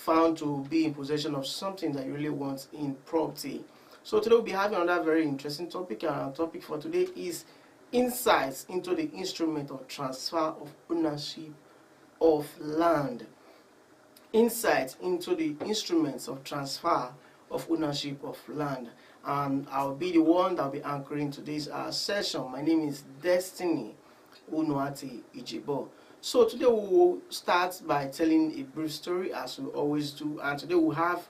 found to be in possession of something that you really want in property. So today we'll be having another very interesting topic, and our topic for today is insights into the instrument of transfer of ownership of land. Insights into the instruments of transfer of ownership of land. And I'll be the one that will be anchoring today's session. My name is Destiny Unuati Ijibo. So today we will start by telling a brief story, as we always do, and today we have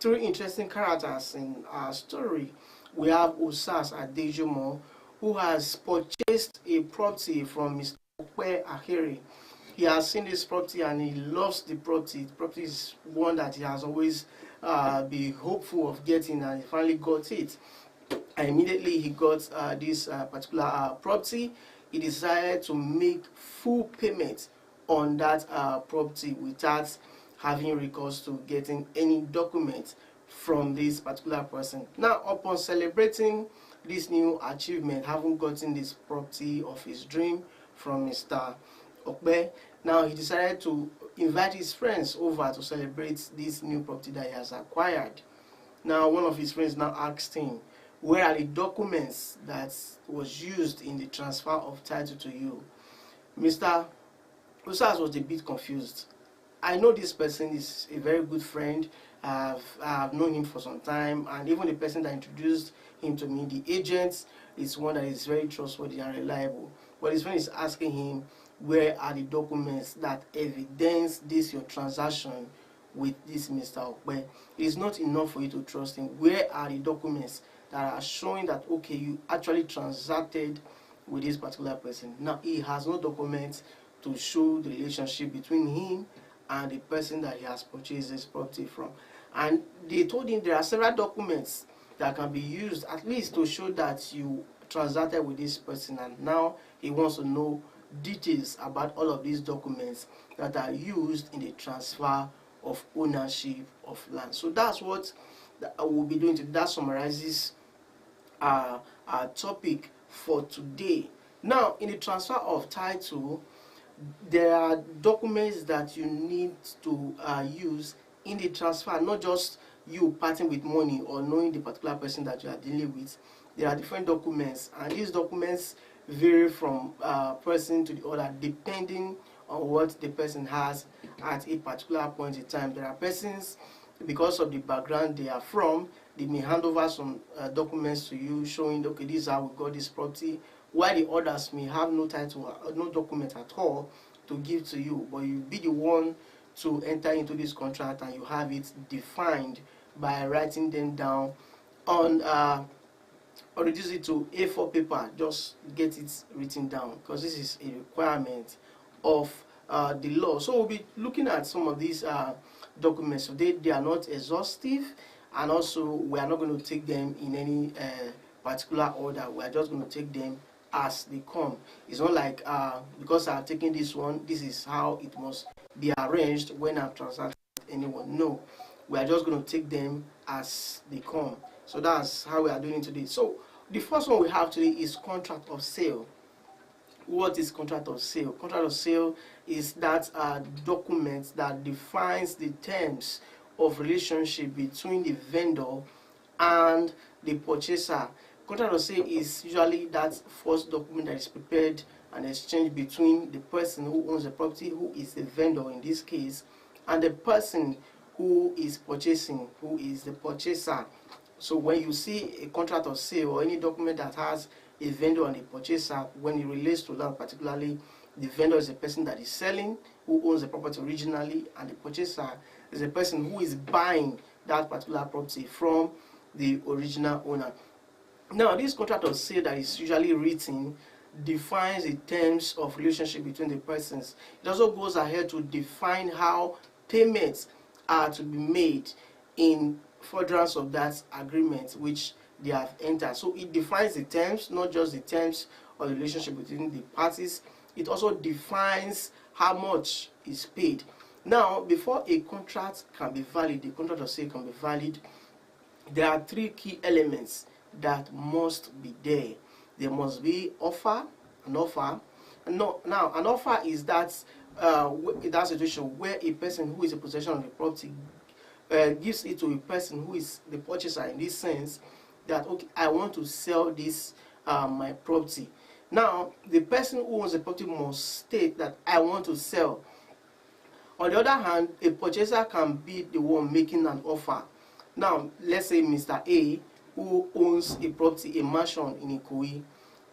three interesting characters in our story. We have Osas Adejomo, who has purchased a property from Mr. Okwe Ahiri. He has seen this property and he loves the property. The property is one that he has always been hopeful of getting, and he finally got it. And immediately he got this particular property. He decided to make full payment on that property without having recourse to getting any documents from this particular person. Now, upon celebrating this new achievement, having gotten this property of his dream from Mr. Okwe, now he decided to invite his friends over to celebrate this new property that he has acquired. Now, one of his friends now asked him, where are the documents that was used in the transfer of title to you? Mr. Usas was a bit confused. I know this person is a very good friend. I've known him for some time, and even the person that introduced him to me, the agent, is one that is very trustworthy and reliable. But his friend is asking him, where are the documents that evidence this your transaction with this Mr. Okwe? It is not enough for you to trust him. Where are the documents that are showing that, okay, you actually transacted with this particular person? Now, he has no documents to show the relationship between him and the person that he has purchased this property from. And they told him there are several documents that can be used at least to show that you transacted with this person, and now he wants to know details about all of these documents that are used in the transfer of ownership of land. So that's what we'll be doing today. That summarizes our topic for today. Now, in the transfer of title, there are documents that you need to use in the transfer, not just you parting with money or knowing the particular person that you are dealing with. There are different documents, and these documents vary from person to the other depending on what the person has at a particular point in time. There are persons, because of the background they are from, they may hand over some documents to you showing, okay, this is how we got this property, while the others may have no title, no document at all to give to you, but you be the one to enter into this contract, and you have it defined by writing them down on or reduce it to A4 paper. Just get it written down, because this is a requirement of the law. So we'll be looking at some of these documents. So they are not exhaustive, and also we are not going to take them in any particular order. We are just going to take them as they come. It's not like because I'm taking this one, this is how it must be arranged when I'm transacting with anyone. No, we are just going to take them as they come. So that's how we are doing it today. So the first one we have today is contract of sale. What is contract of sale? Contract of sale is that document that defines the terms of relationship between the vendor and the purchaser. Contract of sale is usually that first document that is prepared and exchanged between the person who owns the property, who is the vendor in this case, and the person who is purchasing, who is the purchaser. So when you see a contract of sale or any document that has a vendor and a purchaser, when it relates to that particularly, the vendor is the person that is selling, who owns the property originally, and the purchaser is the person who is buying that particular property from the original owner. Now, this contract of sale that is usually written defines the terms of relationship between the persons. It also goes ahead to define how payments are to be made in furtherance of that agreement which they have entered. So it defines the terms, not just the terms of the relationship between the parties. It also defines how much is paid. Now, before a contract can be valid, the contract of sale can be valid, there are three key elements that must be there. There must be an offer. Now, an offer is that that situation where a person who is in possession of the property gives it to a person who is the purchaser, in this sense that, okay, I want to sell this my property. Now the person who owns the property must state that I want to sell. On the other hand, a purchaser can be the one making an offer. Now let's say Mr. A, who owns a property, a mansion in Ikoyi,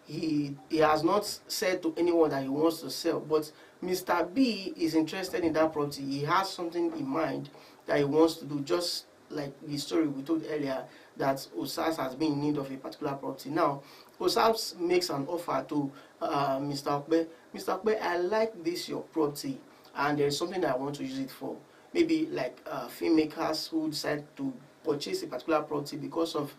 he has not said to anyone that he wants to sell, but Mr. B is interested in that property. He has something in mind that he wants to do, just like the story we told earlier that Osas has been in need of a particular property. Now Osas makes an offer to Mr. Okpe. Mr. Okpe, I like this your property and there is something that I want to use it for. Maybe like filmmakers who decide to purchase a particular property because of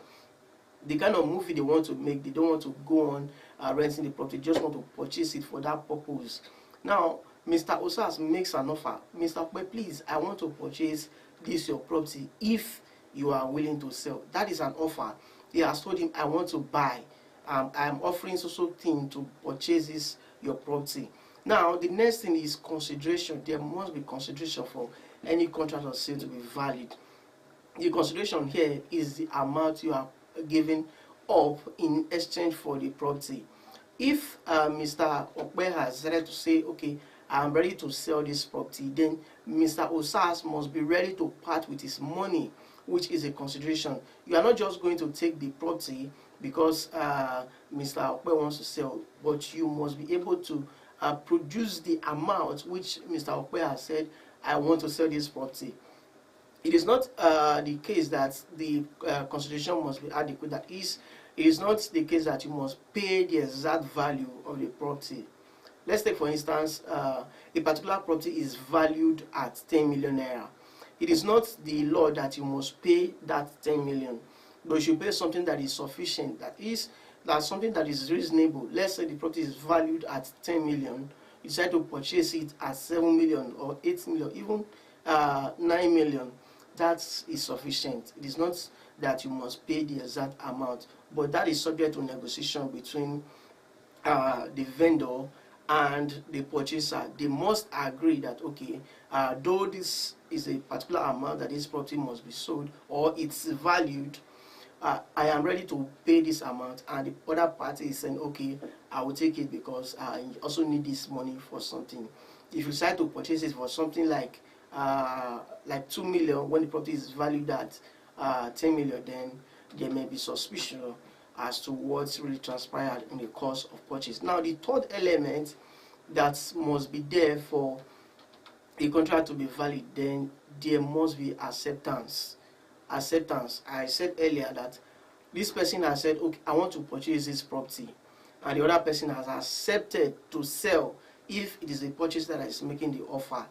the kind of movie they want to make. They don't want to go on renting the property, just want to purchase it for that purpose. Now Mr. Osas makes an offer. Mr. Okpe, please, I want to purchase this your property if you are willing to sell. That is an offer. He has told him, I want to buy. I'm offering so thing to purchase this your property. Now the next thing is consideration. There must be consideration for any contract of sale to be valid. The consideration here is the amount you are giving up in exchange for the property. If Mr. Okpe has decided to say, okay, I'm ready to sell this property, then Mr. Osas must be ready to part with his money, which is a consideration. You are not just going to take the property because Mr. Okpe wants to sell, but you must be able to produce the amount which Mr. Okpe has said, I want to sell this property. It is not the case that the consideration must be adequate. That is, it is not the case that you must pay the exact value of the property. Let's take for instance, a particular property is valued at 10 million naira. It is not the law that you must pay that 10 million, but you should pay something that is sufficient. That's something that is reasonable. Let's say the property is valued at 10 million. You decide to purchase it at 7 million or 8 million, even 9 million. That is sufficient. It is not that you must pay the exact amount, but that is subject to negotiation between the vendor and the purchaser. They must agree that, okay, though this is a particular amount that this property must be sold or it's valued, I am ready to pay this amount, and the other party is saying, okay, I will take it because I also need this money for something. If you decide to purchase it for something like 2 million when the property is valued at 10 million, then there may be suspicion as to what's really transpired in the course of purchase. Now the third element that must be there for a contract to be valid, then there must be acceptance. Acceptance. I said earlier that this person has said, okay, I want to purchase this property, and the other person has accepted to sell if it is the purchaser that is making the offer.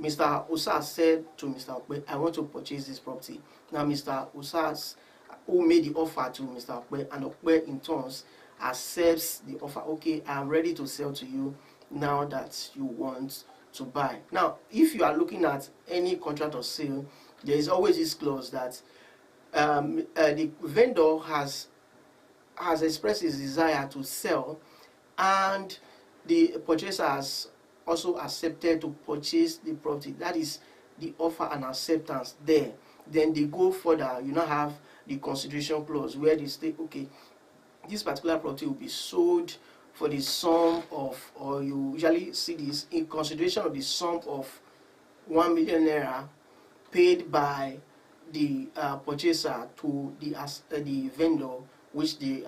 Mr. Osas said to Mr. Okpe, I want to purchase this property. Now Mr. Osas, who made the offer to Mr. Okpe, and Okpe in turn accepts the offer. Okay, I am ready to sell to you now that you want to buy. Now, if you are looking at any contract of sale, there is always this clause that the vendor has expressed his desire to sell, and the purchaser has also accepted to purchase the property. That is the offer and acceptance there. Then they go further. You now have the consideration clause where they state, okay, this particular property will be sold for the sum of, or you usually see this in consideration of the sum of 1 million naira paid by the purchaser to the vendor, which the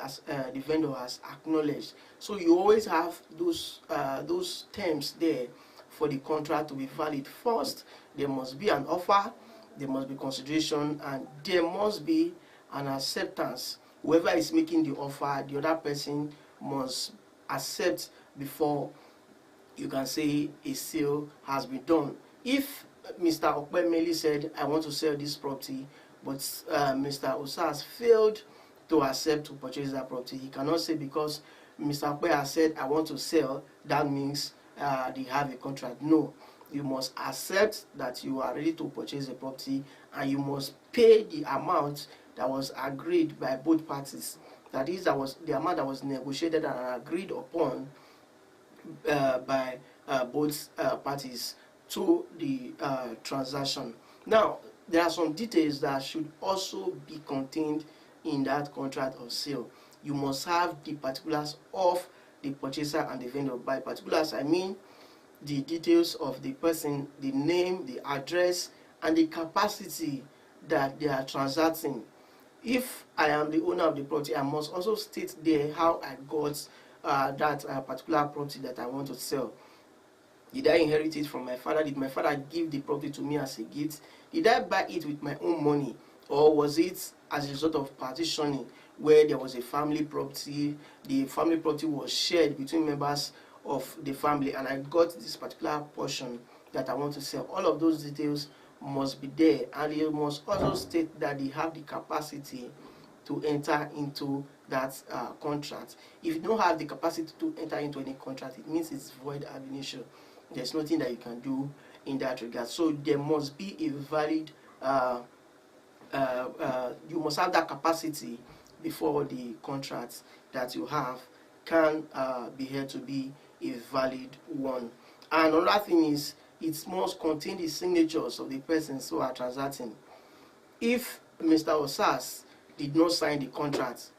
vendor has acknowledged. So you always have those terms there for the contract to be valid. First, there must be an offer, there must be consideration, and there must be an acceptance. Whoever is making the offer, the other person must accept before you can say a sale has been done. If Mr. Okpe merely said, I want to sell this property, but Mr. Osas failed to accept to purchase that property, he cannot say because Mr. Okpe has said, I want to sell, that means they have a contract. No, you must accept that you are ready to purchase the property, and you must pay the amount that was agreed by both parties. That is, that was the amount that was negotiated and agreed upon by both parties to the transaction. Now, there are some details that should also be contained in that contract of sale. You must have the particulars of the purchaser and the vendor. By particulars, I mean the details of the person, the name, the address, and the capacity that they are transacting. If I am the owner of the property, I must also state there how I got that particular property that I want to sell. Did I inherit it from my father? Did my father give the property to me as a gift? Did I buy it with my own money? Or was it as a result of partitioning, where there was a family property, the family property was shared between members of the family, and I got this particular portion that I want to sell? All of those details must be there, and you must also state that they have the capacity to enter into that contract. If you don't have the capacity to enter into any contract, it means it's void ab initio. There's nothing that you can do in that regard. So there must be a valid, you must have that capacity before the contract that you have can be held to be a valid one. And another thing is, it must contain the signatures of the persons who are transacting. If Mr. Osas did not sign the contract,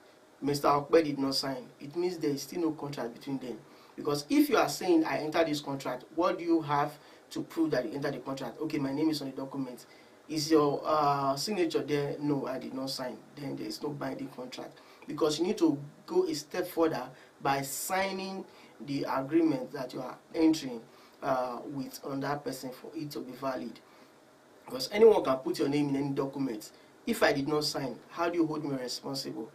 Mr. Okpe did not sign, it means there is still no contract between them. Because if you are saying, I entered this contract, what do you have to prove that you entered the contract? Okay, my name is on the document. Is your signature there? No, I did not sign. Then there is no binding contract. Because you need to go a step further by signing the agreement that you are entering with another person for it to be valid. Because anyone can put your name in any document. If I did not sign, how do you hold me responsible?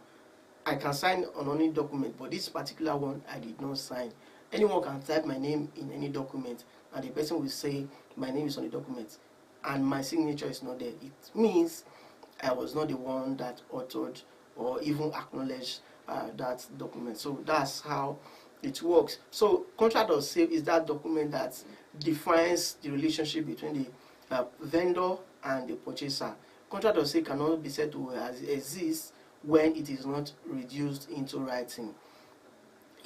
I can sign on any document, but this particular one I did not sign. Anyone can type my name in any document, and the person will say my name is on the document and my signature is not there. It means I was not the one that authored or even acknowledged that document. So that's how it works. So contract of sale is that document that defines the relationship between the vendor and the purchaser. Contract of sale cannot be said to exist when it is not reduced into writing.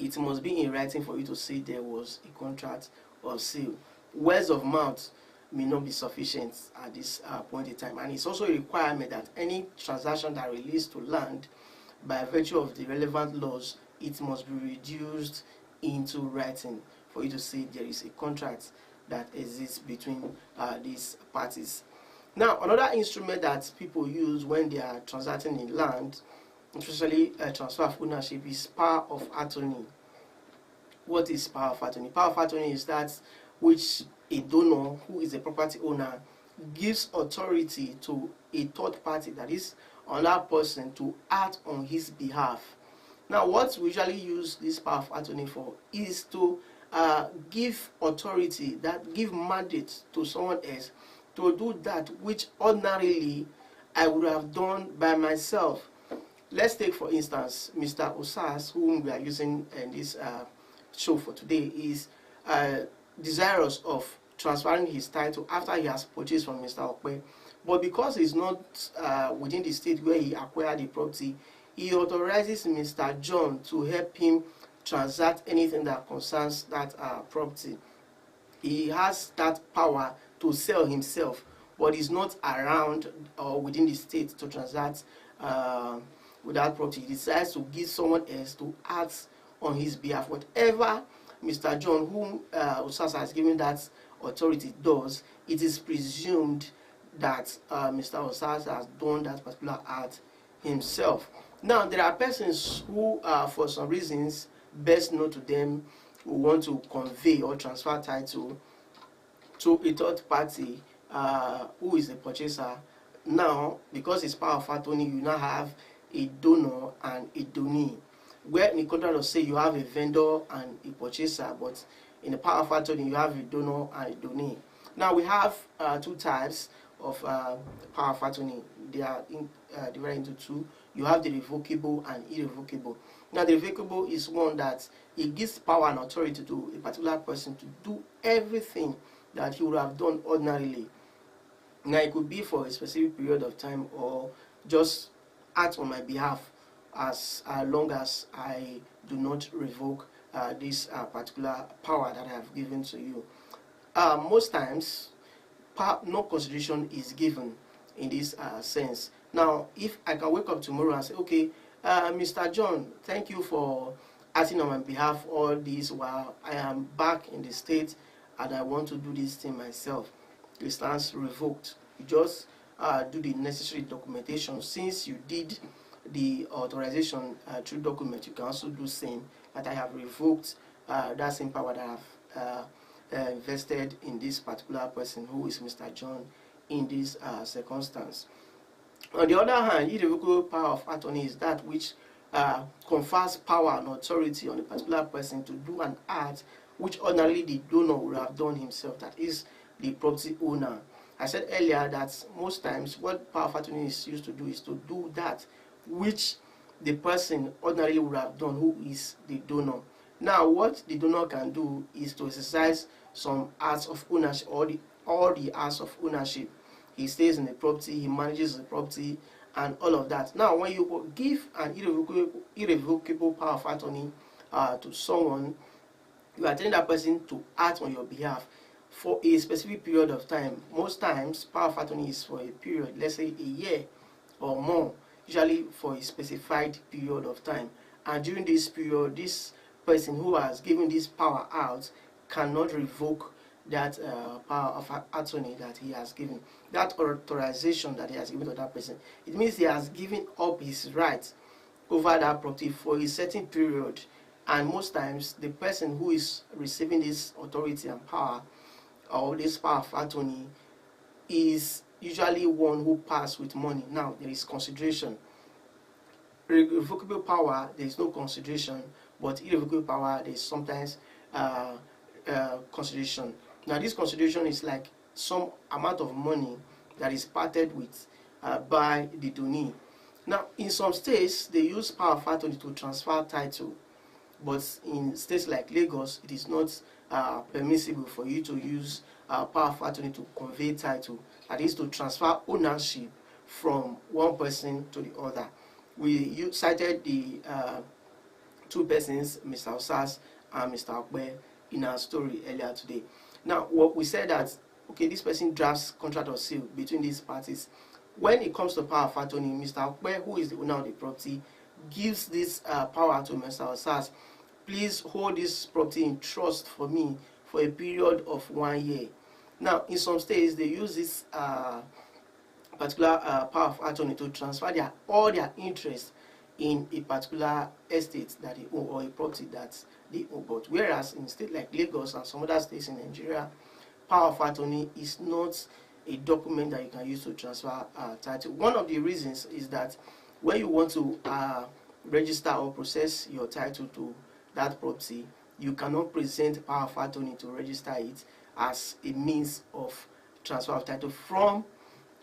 It must be in writing for you to say there was a contract of sale. Words of mouth may not be sufficient at this point in time, and it's also a requirement that any transaction that relates to land, by virtue of the relevant laws, it must be reduced into writing for you to say there is a contract that exists between these parties. Now, another instrument that people use when they are transacting in land, especially transfer of ownership, is power of attorney. What is power of attorney? Power of attorney is that which a donor, who is a property owner, gives authority to a third party, that is another person, to act on his behalf. Now, what we usually use this power of attorney for is to give authority, that give mandate to someone else to do that which ordinarily I would have done by myself. Let's take, for instance, Mr. Osas, whom we are using in this show for today, is desirous of transferring his title after he has purchased from Mr. Okpe. But because he's not within the state where he acquired the property, he authorizes Mr. John to help him transact anything that concerns that property. He has that power to sell himself, but he's not around or within the state to transact with that property. He decides to give someone else to act on his behalf. Whatever Mr. John, whom Osas has given that authority, does, it is presumed that Mr. Osas has done that particular act himself. Now, there are persons who, for some reasons best known to them, who want to convey or transfer title to a third party who is a purchaser. Now, because it's power of attorney, you now have a donor and a donee. Where in the contract of sale you have a vendor and a purchaser, but in the power of attorney you have a donor and a donee. Now, we have two types of power of attorney. They are divided into two. You have the revocable and irrevocable. Now, the revocable is one that it gives power and authority to a particular person to do everything that he would have done ordinarily. Now, it could be for a specific period of time or just act on my behalf as long as I do not revoke this particular power that I have given to you. Most times, no consideration is given in this sense. Now, if I can wake up tomorrow and say, okay, Mr. John, thank you for acting on my behalf all this while I am back in the state and I want to do this thing myself, it stands revoked. You just do the necessary documentation. Since you did the authorization through document, you can also do same, that I have revoked that same power that I have invested in this particular person who is Mr. John in this circumstance. On the other hand, irrevocable power of attorney is that which confers power and authority on a particular person to do an act which ordinarily the donor would have done himself, that is the property owner. I said earlier that most times what power of attorney is used to do is to do that which the person ordinarily would have done, who is the donor. Now, what the donor can do is to exercise some acts of ownership, all the acts of ownership. He stays in the property, he manages the property, and all of that. Now, when you give an irrevocable power of attorney to someone, you are telling that person to act on your behalf for a specific period of time. Most times, power of attorney is for a period, let's say a year or more, usually for a specified period of time. And during this period, this person who has given this power out cannot revoke that power of attorney that he has given, that authorization that he has given to that person. It means he has given up his right over that property for a certain period. And most times, the person who is receiving this authority and power, or this power of attorney, is usually one who passes with money. Now, there is consideration. Irrevocable power, there is no consideration, but irrevocable power, there is sometimes consideration. Now, this consideration is like some amount of money that is parted with by the donee. Now, in some states, they use power of attorney to transfer title, but in states like Lagos, it is not permissible for you to use power of attorney to convey title, that is to transfer ownership from one person to the other. You cited the two persons, Mr. Osas and Mr. Okwe, in our story earlier today. Now, what we said that, okay, this person drafts contract of sale between these parties. When it comes to power of attorney, Mr. Okwe, who is the owner of the property, gives this power to Mr. Osas. Please hold this property in trust for me for a period of 1 year. Now, in some states, they use this particular power of attorney to transfer all their interest in a particular estate that they own, or a property that they own. But whereas in states like Lagos and some other states in Nigeria, power of attorney is not a document that you can use to transfer title. One of the reasons is that when you want to register or process your title to that property, you cannot present power of attorney to register it as a means of transfer of title from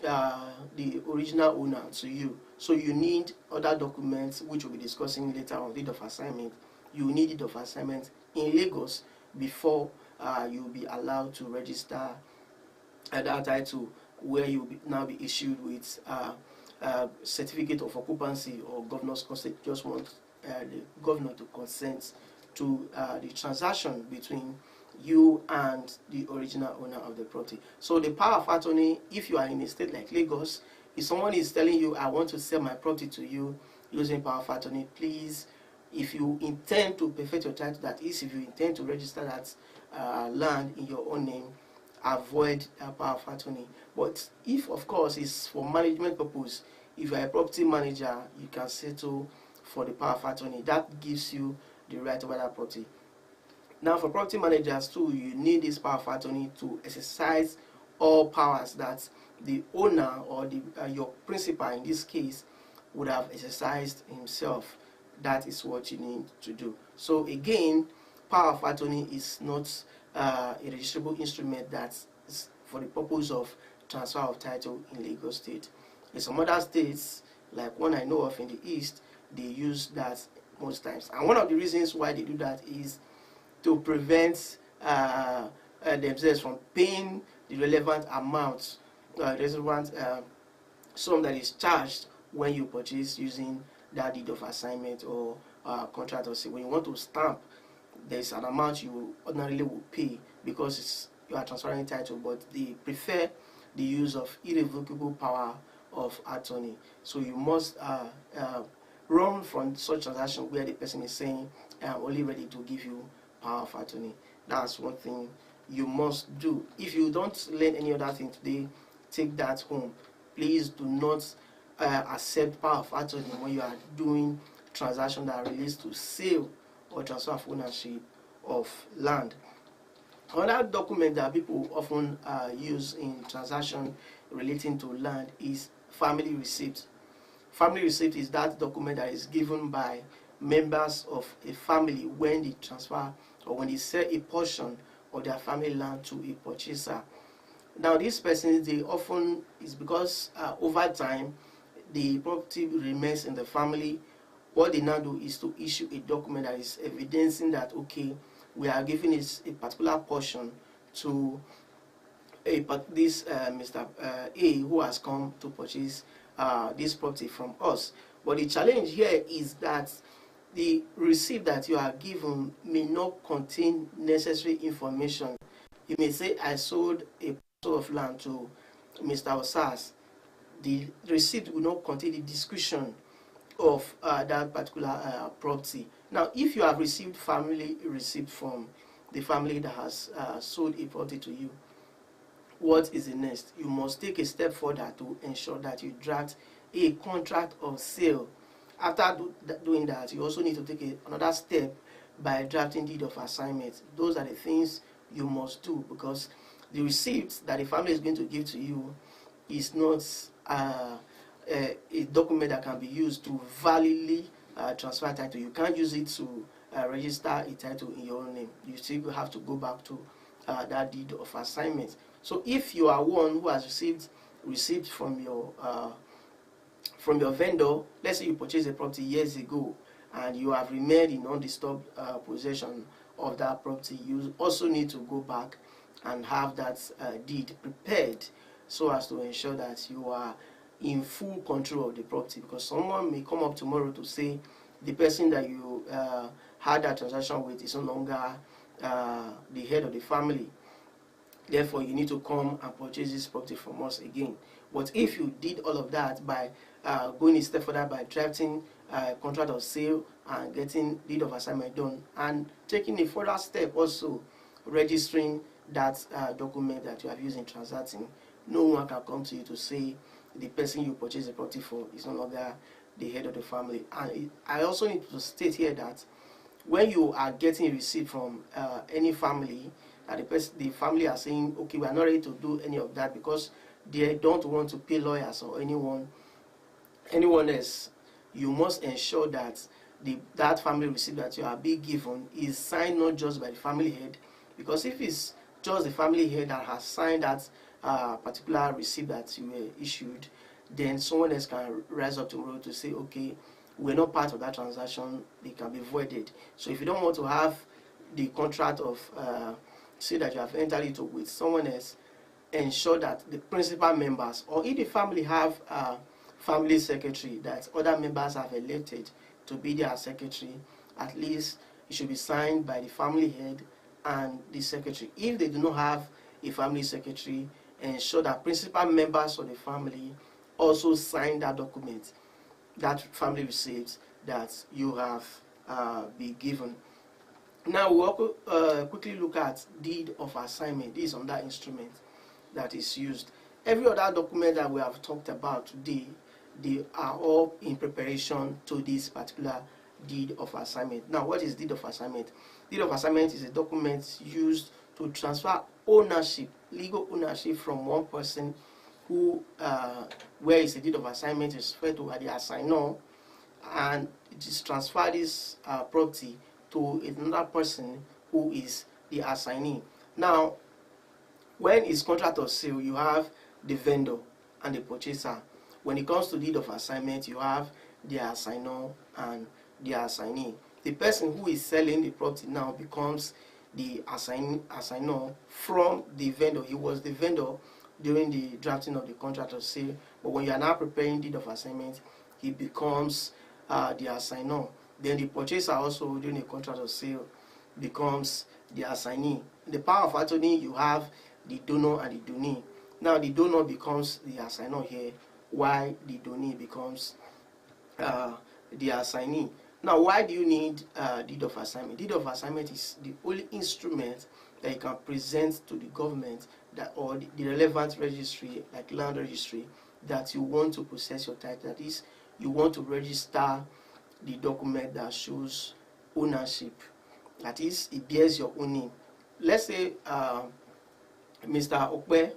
the original owner to you. So you need other documents, which we'll be discussing later on, deed of assignment. You need deed of assignment in Lagos before you'll be allowed to register that title, where you'll now be issued with certificate of occupancy or governor's consent. Just want the governor to consent to the transaction between you and the original owner of the property. So the power of attorney, if you are in a state like Lagos, if someone is telling you, I want to sell my property to you using power of attorney, please, if you intend to perfect your title, that is, if you intend to register that land in your own name, avoid power of attorney. But if, of course, it's for management purpose, if you are a property manager, you can settle for the power of attorney. That gives you the right over that property. Now, for property managers too, you need this power of attorney to exercise all powers that the owner or your principal in this case would have exercised himself. That is what you need to do. So again, power of attorney is not a registrable instrument that is for the purpose of transfer of title in Lagos State. In some other states, like one I know of in the East, they use that most times. And one of the reasons why they do that is to prevent themselves from paying the relevant amount, relevant sum that is charged when you purchase using that deed of assignment or contract of sale. When you want to stamp there's an amount you ordinarily will pay because you are transferring title, but they prefer the use of irrevocable power of attorney. So you must run from such transaction where the person is saying, I'm only ready to give you power of attorney. That's one thing you must do. If you don't learn any other thing today, take that home. Please do not accept power of attorney when you are doing transaction that relates to sale or transfer of ownership of land. Another document that people often use in transaction relating to land is family receipt. Family receipt is that document that is given by members of a family when they transfer or when they sell a portion of their family land to a purchaser. Now, these persons, they often, is because over time the property remains in the family. What they now do is to issue a document that is evidencing that, okay, we are giving this a particular portion to this Mr. A who has come to purchase this property from us. But the challenge here is that the receipt that you are given may not contain necessary information. You may say, I sold a parcel of land to Mr. Osas. The receipt will not contain the description of that particular property. Now, if you have received family receipt from the family that has sold a property to you, what is the next? You must take a step further to ensure that you draft a contract of sale. After doing that, you also need to take another step by drafting deed of assignment. Those are the things you must do, because the receipt that the family is going to give to you is not a document that can be used to validly transfer title. You can't use it to register a title in your own name. You still have to go back to that deed of assignment. So if you are one who has received receipt from your vendor, let's say you purchased a property years ago and you have remained in undisturbed possession of that property, you also need to go back and have that deed prepared so as to ensure that you are in full control of the property, because someone may come up tomorrow to say the person that you had that transaction with is no longer the head of the family. Therefore, you need to come and purchase this property from us again. But if you did all of that by going a step further by drafting a contract of sale and getting deed of assignment done, and taking a further step also registering that document that you have used in transacting, no one can come to you to say the person you purchased the property for is no longer the head of the family. And I also need to state here that when you are getting a receipt from any family, the family are saying, okay, we are not ready to do any of that because they don't want to pay lawyers or anyone else, you must ensure that that family receipt that you are being given is signed not just by the family head, because if it's just the family head that has signed that particular receipt that you were issued, then someone else can rise up tomorrow to say, okay, we're not part of that transaction, they can be voided. So if you don't want to have the contract of say that you have entered into with someone else, ensure that the principal members, or if the family have a family secretary that other members have elected to be their secretary, at least it should be signed by the family head and the secretary. If they do not have a family secretary, ensure that principal members of the family also sign that document, that family receipt that you have been given. Now we'll quickly look at deed of assignment. This is another instrument that is used. Every other document that we have talked about today, they are all in preparation to this particular deed of assignment. Now, what is deed of assignment? Deed of assignment is a document used to transfer ownership, legal ownership, from one person who, where is a deed of assignment is referred to as the assignor, and it is transferred this property to another person who is the assignee. Now, when it's contract of sale, you have the vendor and the purchaser. When it comes to deed of assignment, you have the assignor and the assignee. The person who is selling the property now becomes the assignor from the vendor. He was the vendor during the drafting of the contract of sale, but when you are now preparing deed of assignment, he becomes the assignor. Then the purchaser also, during the contract of sale, becomes the assignee. In the power of attorney, you have the donor and the donee. Now the donor becomes the assignor here, while the donee becomes the assignee. Now, why do you need deed of assignment? Deed of assignment is the only instrument that you can present to the government that, or the relevant registry, like land registry, that you want to possess your title. That is, you want to register the document that shows ownership. That is, it bears your own name. Let's say Mr. Okpe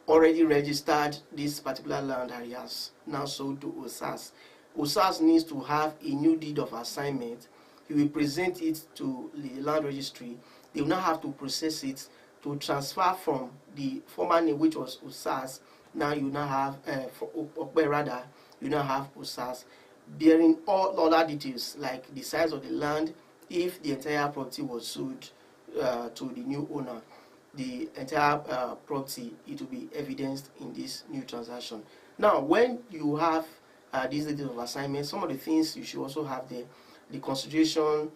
already registered this particular land that he has now sold to OSAS. OSAS needs to have a new deed of assignment. He will present it to the land registry. They will now have to process it to transfer from the former name, which was OSAS. Now you now have, for Okpe rather, you now have OSAS, bearing all other details like the size of the land, if the entire property was sold to the new owner. The entire property, it will be evidenced in this new transaction. Now, when you have these deeds of assignment, some of the things you should also have there, the consideration,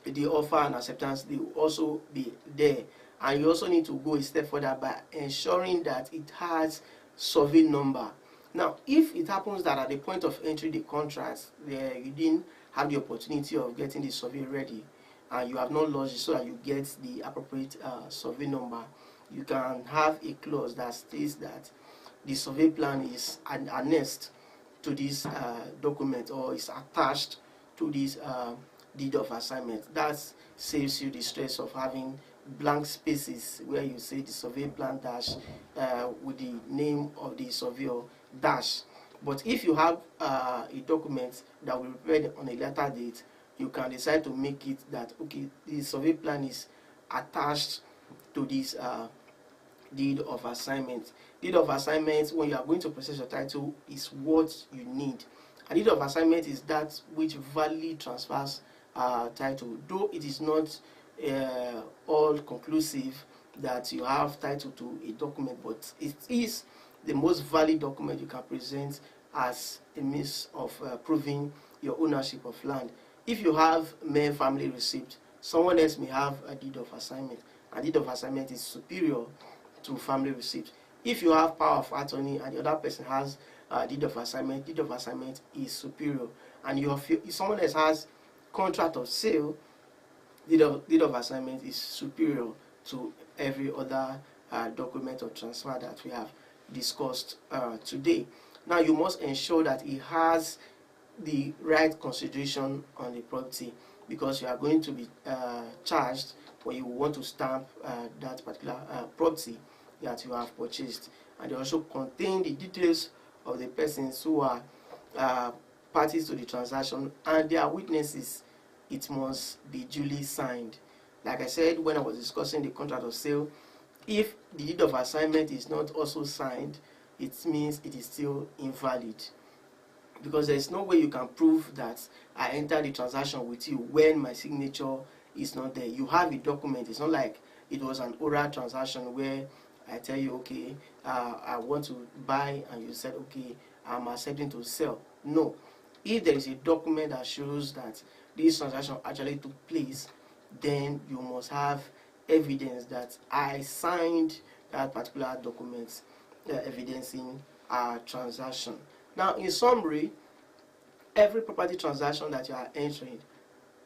the offer and acceptance, they will also be there. And you also need to go a step further by ensuring that it has survey number. Now, if it happens that at the point of entry the contract, you didn't have the opportunity of getting the survey ready, and you have not lodged it so that you get the appropriate survey number, you can have a clause that states that the survey plan is annexed to this document, or is attached to this deed of assignment. That saves you the stress of having blank spaces where you say the survey plan dash with the name of the surveyor dash. But if you have a document that will be prepared on a later date, you can decide to make it that, okay, the survey plan is attached to this deed of assignment. Deed of assignment, when you are going to process your title, is what you need. A deed of assignment is that which validly transfers title, though it is not all conclusive that you have title to a document, but it is the most valid document you can present as a means of proving your ownership of land. If you have mere family receipt, someone else may have a deed of assignment. A deed of assignment is superior to family receipt. If you have power of attorney and the other person has a deed of assignment is superior. And if someone else has contract of sale, deed of assignment is superior to every other document or transfer that we have discussed today. Now, you must ensure that it has the right consideration on the property, because you are going to be charged when you want to stamp that particular property that you have purchased. And they also contain the details of the persons who are parties to the transaction and their witnesses. It must be duly signed. Like I said when I was discussing the contract of sale, if the deed of assignment is not also signed, it means it is still invalid, because there is no way you can prove that I entered the transaction with you when my signature is not there. You have a document. It's not like it was an oral transaction where I tell you, okay, I want to buy, and you said, okay, I'm accepting to sell. No. If there is a document that shows that this transaction actually took place, then you must have evidence that I signed that particular document evidencing our transaction. Now, in summary, every property transaction that you are entering,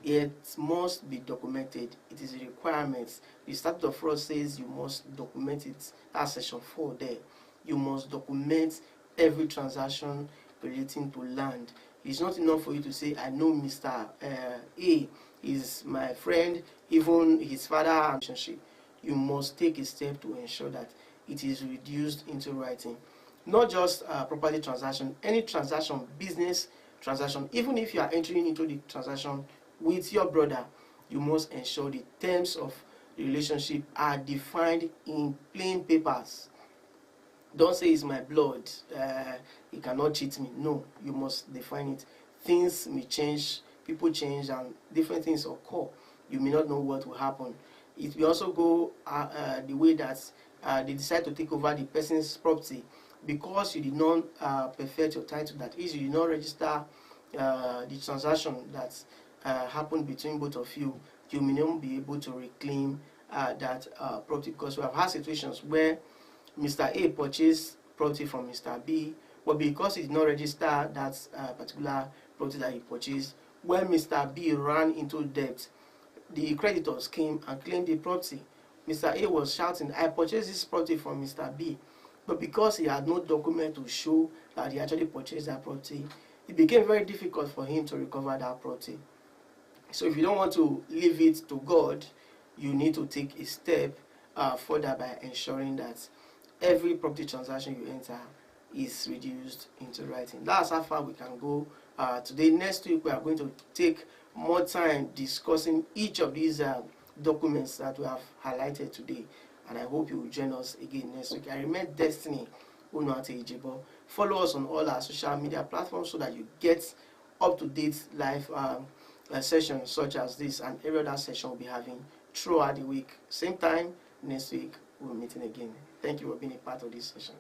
it must be documented. It is a requirement. The statute of fraud says you must document it. That's section 4 there. You must document every transaction relating to land. It's not enough for you to say, I know Mr. A is my friend, even his father and relationship. You must take a step to ensure that it is reduced into writing. Not just property transaction, any transaction, business transaction, even if you are entering into the transaction with your brother, you must ensure the terms of the relationship are defined in plain papers. Don't say it's my blood, he cannot cheat me. No, you must define it. Things may change, people change, and different things occur. You may not know what will happen. It will also go the way that they decide to take over the person's property because you did not perfect your title. That is, you did not register the transaction that happened between both of you, you may not be able to reclaim that property, because we have had situations where Mr. A purchased property from Mr. B, but because he did not register that particular property that he purchased, when Mr. B ran into debt, the creditors came and claimed the property. Mr. A was shouting, "I purchased this property from Mr. B," but because he had no document to show that he actually purchased that property, it became very difficult for him to recover that property. So if you don't want to leave it to God, you need to take a step further by ensuring that every property transaction you enter is reduced into writing. That's how far we can go today. Next week we are going to take more time discussing each of these documents that we have highlighted today, and I hope you will join us again next week. I remain Destiny Onuate Ijebo. Follow us on all our social media platforms so that you get up-to-date live sessions such as this and every other session we'll be having throughout the week. Same time next week we'll be meeting again. Thank you for being a part of this session.